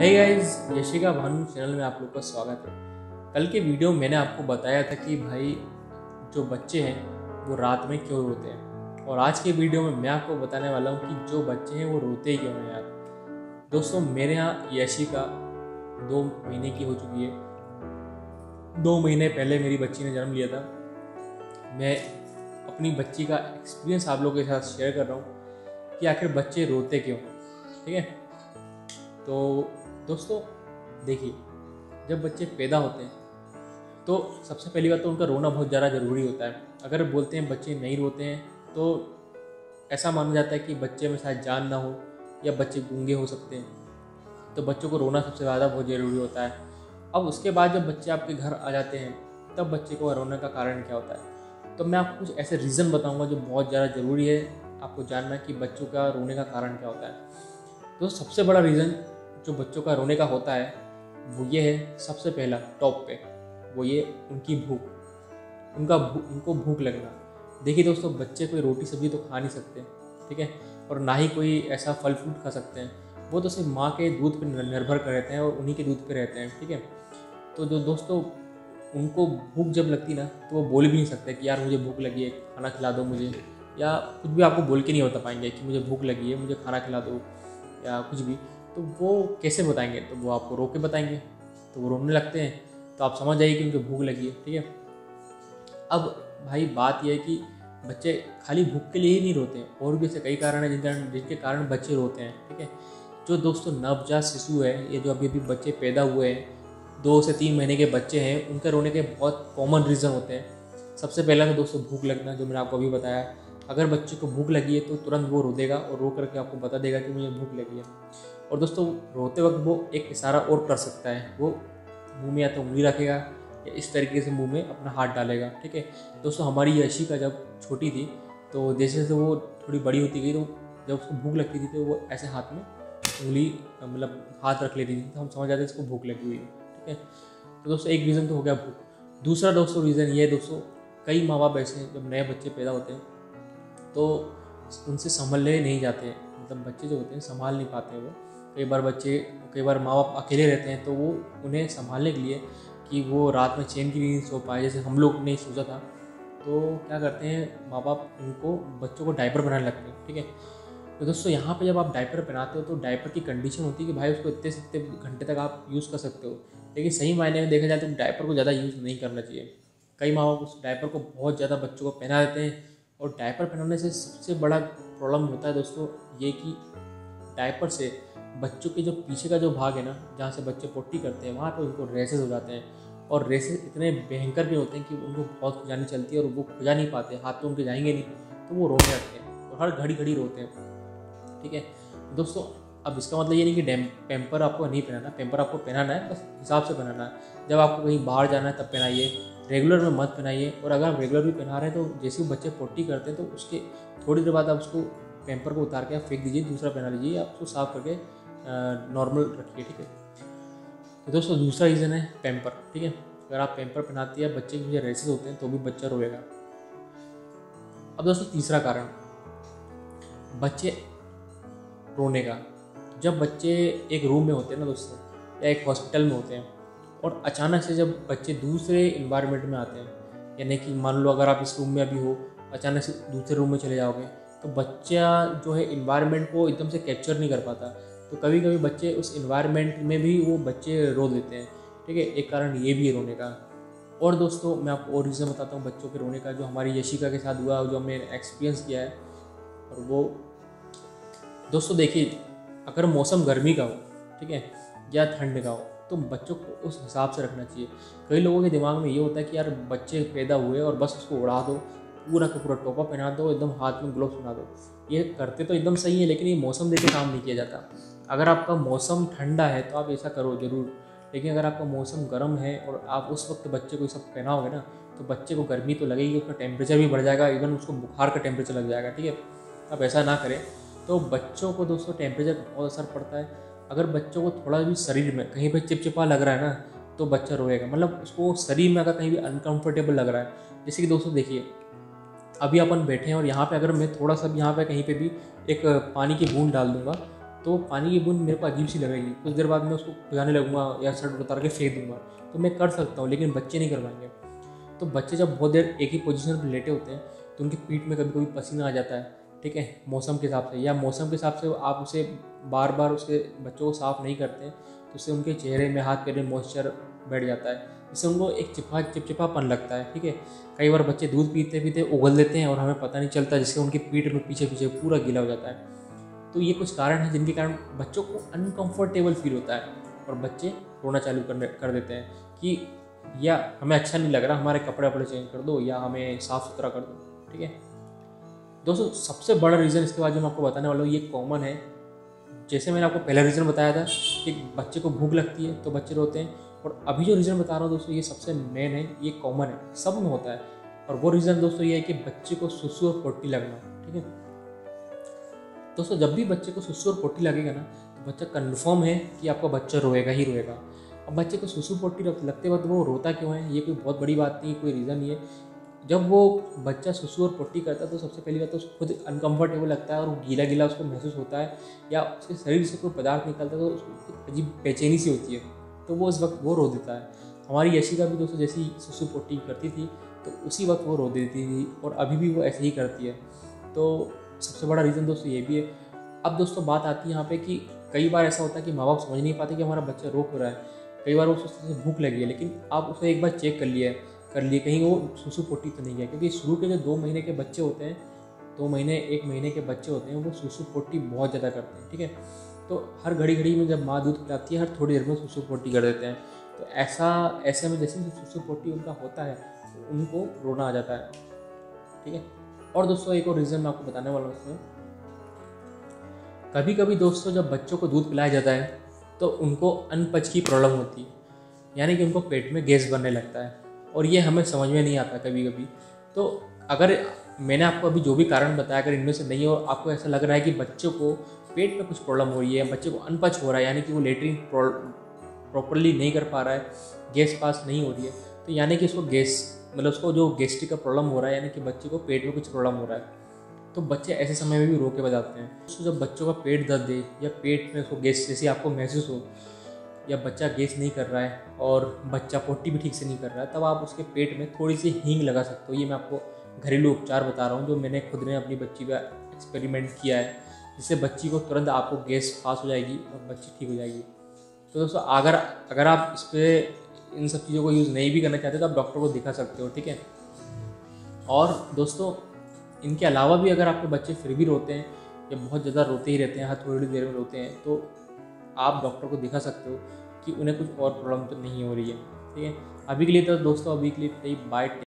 हे guys, Yashika Bhanu channel में आप लोग का स्वागत है। कल के वीडियो में मैंने आपको बताया था कि भाई जो बच्चे हैं वो रात में क्यों रोते हैं, और आज के वीडियो में मैं आपको बताने वाला हूँ कि जो बच्चे हैं वो रोते क्यों हैं यार। दोस्तों, मेरे यहाँ यशिका 2 महीने की हो चुकी है। 2 महीने पहले मेरी बच्ची ने जन्म लिया था। मैं अपनी बच्ची का एक्सपीरियंस आप लोगों के साथ शेयर कर रहा हूँ कि आखिर बच्चे रोते क्यों, ठीक है। तो दोस्तों देखिए, जब बच्चे पैदा होते हैं तो सबसे पहली बात तो उनका रोना बहुत ज़्यादा ज़रूरी होता है। अगर बोलते हैं बच्चे नहीं रोते हैं तो ऐसा माना जाता है कि बच्चे में शायद जान ना हो या बच्चे गूंगे हो सकते हैं, तो बच्चों को रोना सबसे ज़्यादा बहुत ज़रूरी होता है। अब उसके बाद जब बच्चे आपके घर आ जाते हैं तब बच्चे को रोने का कारण क्या होता है, तो मैं आपको कुछ ऐसे रीज़न बताऊँगा जो बहुत ज़्यादा ज़रूरी है आपको जानना कि बच्चों का रोने का कारण क्या होता है। तो सबसे बड़ा रीज़न जो बच्चों का रोने का होता है वो ये है, सबसे पहला टॉप पे वो ये उनकी भूख, उनको भूख लगना। देखिए दोस्तों, बच्चे कोई रोटी सब्जी तो खा नहीं सकते, ठीक है, और ना ही कोई ऐसा फल फ्रूट खा सकते हैं। वो तो सिर्फ माँ के दूध पर निर्भर कर रहते हैं और उन्हीं के दूध पे रहते हैं, ठीक है। तो जो दोस्तों उनको भूख जब लगती ना तो वो बोल भी नहीं सकते कि यार मुझे भूख लगी है, खाना खिला दो मुझे, या कुछ भी आपको बोल के नहीं बता पाएंगे कि मुझे भूख लगी है, मुझे खाना खिला दो या कुछ भी। तो वो कैसे बताएंगे, तो वो आपको रो के बताएंगे। तो वो रोने लगते हैं तो आप समझ जाइए कि उनको भूख लगी है, ठीक है। अब भाई बात यह है कि बच्चे खाली भूख के लिए ही नहीं रोते हैं, और भी ऐसे कई कारण हैं जिनके कारण बच्चे रोते हैं, ठीक है। जो दोस्तों नवजात शिशु है, ये जो अभी बच्चे पैदा हुए हैं, 2 से 3 महीने के बच्चे हैं, उनके रोने के बहुत कॉमन रीज़न होते हैं। सबसे पहला तो दोस्तों भूख लगना, जो मैंने आपको अभी बताया। अगर बच्चे को भूख लगी है तो तुरंत वो रो देगा और रो करके आपको बता देगा कि मुझे भूख लगी है। और दोस्तों रोते वक्त वो एक इशारा और कर सकता है, वो मुंह में या तो उंगली रखेगा या इस तरीके से मुंह में अपना हाथ डालेगा, ठीक है। दोस्तों हमारी यशिका जब छोटी थी तो जैसे जैसे वो थोड़ी बड़ी होती गई तो जब उसको भूख लगती थी तो वो ऐसे हाथ में उंगली मतलब हाथ रख लेती थी, तो हम समझ जाते इसको भूख लगी हुई है, ठीक है। तो दोस्तों एक रीज़न तो हो गया भूख। दूसरा दोस्तों रीज़न ये है दोस्तों, कई माँ बाप ऐसे हैं जब नए बच्चे पैदा होते हैं तो उनसे संभलने नहीं जाते हैं, मतलब बच्चे जो होते हैं संभाल नहीं पाते हैं वो। कई बार माँ बाप अकेले रहते हैं तो वो उन्हें संभालने के लिए कि वो रात में चैन की नींद नहीं सो पाए, जैसे हम लोग ने सोचा था, तो क्या करते हैं माँ बाप उनको बच्चों को डायपर बनाने लगते हैं, ठीक है। तो दोस्तों यहाँ पे जब आप डायपर पहनाते हो तो डायपर की कंडीशन होती है कि भाई उसको इतने से इतने घंटे तक आप यूज़ कर सकते हो, लेकिन सही मायने में देखा जाए तो डायपर को ज़्यादा यूज़ नहीं करना चाहिए। कई माँ बाप उस डायपर को बहुत ज़्यादा बच्चों को पहना देते हैं, और डायपर पहनाने से सबसे बड़ा प्रॉब्लम होता है दोस्तों ये कि डायपर से बच्चों के जो पीछे का जो भाग है ना, जहाँ से बच्चे पोटी करते हैं, वहाँ पे उनको रेसेस हो जाते हैं, और रेसेस इतने भयंकर भी होते हैं कि उनको बहुत खुजानी चलती है और वो खुजा नहीं पाते, हाथ तो उनके जाएंगे नहीं, तो वो रोने लगते हैं और हर घड़ी रोते हैं, ठीक है। दोस्तों अब इसका मतलब ये नहीं कि पैम्पर आपको नहीं पहनाना, पैम्पर आपको पहनाना है, बस हिसाब से पहनाना है। जब आपको कहीं बाहर जाना है तब पहनाइए, रेगुलर में मत पहनाइए। और अगर आप रेगुलर भी पहना रहे हैं तो जैसे ही बच्चे पोटी करते हैं तो उसके थोड़ी देर बाद आप उसको पैम्पर को उतार के आप फेंक दीजिए, दूसरा पहना लीजिए, आप उसको साफ़ करके नॉर्मल रखिए, ठीक है। तो दोस्तों दूसरा रीज़न है पैम्पर, ठीक है। अगर आप पैम्पर पहनाती है बच्चे के मुझे रेसेस होते हैं तो भी बच्चा रोएगा। अब दोस्तों तीसरा कारण बच्चे रोने का, जब बच्चे एक रूम में होते हैं ना दोस्तों, या एक हॉस्पिटल में होते हैं, और अचानक से जब बच्चे दूसरे इन्वायरमेंट में आते हैं, यानी कि मान लो अगर आप इस रूम में अभी हो, अचानक से दूसरे रूम में चले जाओगे, तो बच्चा जो है इन्वायरमेंट को एकदम से कैप्चर नहीं कर पाता, तो कभी कभी बच्चे उस इन्वायरमेंट में भी वो बच्चे रो देते हैं, ठीक है। एक कारण ये भी है रोने का। और दोस्तों मैं आपको और रीज़न बताता हूँ बच्चों के रोने का, जो हमारी यशिका के साथ हुआ, जो हमने एक्सपीरियंस किया है। और वो दोस्तों देखिए, अगर मौसम गर्मी का हो, ठीक है, या ठंड का हो, तो बच्चों को उस हिसाब से रखना चाहिए। कई लोगों के दिमाग में ये होता है कि यार बच्चे पैदा हुए और बस उसको उड़ा दो, पूरा का पूरा टोपा पहना दो, एकदम हाथ में ग्लोव्स पहना दो। ये करते तो एकदम सही है, लेकिन ये मौसम देख के काम नहीं किया जाता। अगर आपका मौसम ठंडा है तो आप ऐसा करो ज़रूर, लेकिन अगर आपका मौसम गर्म है और आप उस वक्त बच्चे को सब पहनाओगे ना, तो बच्चे को गर्मी तो लगेगी, उसका टेम्परेचर भी बढ़ जाएगा, इवन उसको बुखार का टेम्परेचर लग जाएगा, ठीक है। आप ऐसा ना करें। तो बच्चों को दोस्तों टेम्परेचर का बहुत असर पड़ता है। अगर बच्चों को थोड़ा भी शरीर में कहीं पर चिपचिपा लग रहा है ना, तो बच्चा रोएगा, मतलब उसको शरीर में अगर कहीं भी अनकंफर्टेबल लग रहा है। जैसे कि दोस्तों देखिए, अभी अपन बैठे हैं और यहाँ पे अगर मैं थोड़ा सा भी यहाँ पे कहीं पे भी एक पानी की बूंद डाल दूँगा तो पानी की बूंद मेरे को अजीब सी लगेगी, कुछ देर बाद मैं उसको भिगाने लगूंगा या शर्ट उतार के फेंक दूंगा। तो मैं कर सकता हूँ, लेकिन बच्चे नहीं कर पाएंगे। तो बच्चे जब बहुत देर एक ही पोजीशन पर लेटे होते हैं तो उनकी पीठ में कभी कभी पसीना आ जाता है, ठीक है, मौसम के हिसाब से, या मौसम के हिसाब से आप उसे बार बार उसके बच्चों को साफ़ नहीं करते तो उससे उनके चेहरे में, हाथ पैर में मॉइस्चर बैठ जाता है, इससे उनको एक चिपचिपापन लगता है, ठीक है। कई बार बच्चे दूध पीते पीते उगल देते हैं और हमें पता नहीं चलता, जिससे उनकी पीठ में पीछे पीछे पूरा गीला हो जाता है। तो ये कुछ कारण हैं जिनके कारण बच्चों को अनकंफर्टेबल फील होता है और बच्चे रोना चालू कर देते हैं कि या हमें अच्छा नहीं लग रहा, हमारे कपड़े वपड़े चेंज कर दो या हमें साफ़ सुथरा कर दो, ठीक है। दोस्तों सबसे बड़ा रीज़न इसके बाद जो मैं आपको बताने वाला हूँ ये कॉमन है। जैसे मैंने आपको पहला रीज़न बताया था कि बच्चे को भूख लगती है तो बच्चे रोते हैं, और अभी जो रीज़न बता रहा हूँ दोस्तों ये सबसे मेन है, ये कॉमन है, सब में होता है। और वो रीज़न दोस्तों ये है कि बच्चे को सुसु और पोटी लगना, ठीक है। दोस्तों जब भी बच्चे को सुसु और पोटी लगेगा ना तो बच्चा कन्फर्म है कि आपका बच्चा रोएगा ही रोएगा। अब बच्चे को सुसु पोटी लगते वक्त वो रोता क्यों है, ये कोई बहुत बड़ी बात नहीं है, कोई रीज़न नहीं है। जब वो बच्चा सुसु और पोटी करता है तो सबसे पहली बात तो उसको खुद अनकंफर्टेबल लगता है और वो गीला गीला उसको महसूस होता है, या उसके शरीर से कोई पदार्थ निकलता है तो उसको अजीब बेचैनी सी होती है, तो वो उस वक्त वो रो देता है। हमारी यशिका भी दोस्तों जैसी सुसु पोटी करती थी तो उसी वक्त वो रो देती थी, और अभी भी वो ऐसे ही करती है। तो सबसे बड़ा रीज़न दोस्तों ये भी है। अब दोस्तों बात आती है यहाँ पे कि कई बार ऐसा होता है कि माँ बाप समझ नहीं पाते कि हमारा बच्चा रो क्यों रहा है। कई बार उसको भूख लगी है, लेकिन आप उसे एक बार चेक कर लिए कहीं वो सुसु पोटी तो नहीं है, क्योंकि शुरू के जो 2 महीने के बच्चे होते हैं, 2 महीने 1 महीने के बच्चे होते हैं, वो सुसु पोटी बहुत ज़्यादा करते हैं, ठीक है। तो हर घड़ी घड़ी में जब माँ दूध पिलाती है हर थोड़ी देर में सुसु पोटी कर देते हैं। तो ऐसे में जैसे सुसु पोटी उनका होता है उनको रोना आ जाता है, ठीक है। और दोस्तों एक और रीज़न मैं आपको बताने वाला हूँ इसमें, कभी कभी दोस्तों जब बच्चों को दूध पिलाया जाता है तो उनको अनपच की प्रॉब्लम होती है, यानी कि उनको पेट में गैस बनने लगता है, और ये हमें समझ में नहीं आता कभी कभी। तो अगर मैंने आपको अभी जो भी कारण बताया अगर इनमें से नहीं हो, आपको ऐसा लग रहा है कि बच्चों को पेट में कुछ प्रॉब्लम हो रही है, बच्चे को अनपच हो रहा है, यानी कि वो लेटरिन प्रॉपरली नहीं कर पा रहा है, गैस पास नहीं हो रही है, तो यानी कि उसको उसको जो गैस्ट्रिक का प्रॉब्लम हो रहा है, यानी कि बच्चे को पेट में कुछ प्रॉब्लम हो रहा है। तो बच्चे ऐसे समय में भी रो के बताते हैं। तो जब बच्चों का पेट दर्द है या पेट में उसको गैस जैसी आपको महसूस हो, या बच्चा गैस नहीं कर रहा है और बच्चा पोटी भी ठीक से नहीं कर रहा है, तब आप उसके पेट में थोड़ी सी हींग लगा सकते हो। ये मैं आपको घरेलू उपचार बता रहा हूँ जो मैंने खुद ने अपनी बच्ची का एक्सपेरिमेंट किया है, जिससे बच्ची को तुरंत आपको गैस पास हो जाएगी और बच्ची ठीक हो जाएगी। तो दोस्तों अगर आप इस पर इन सब चीज़ों को यूज़ नहीं भी करना चाहते तो आप डॉक्टर को दिखा सकते हो, ठीक है। और दोस्तों इनके अलावा भी अगर आपके बच्चे फिर भी रोते हैं या बहुत ज़्यादा रोते ही रहते हैं, हर थोड़ी देर में रोते हैं, तो आप डॉक्टर को दिखा सकते हो कि उन्हें कुछ और प्रॉब्लम तो नहीं हो रही है, ठीक है। अभी के लिए तो दोस्तों बाय।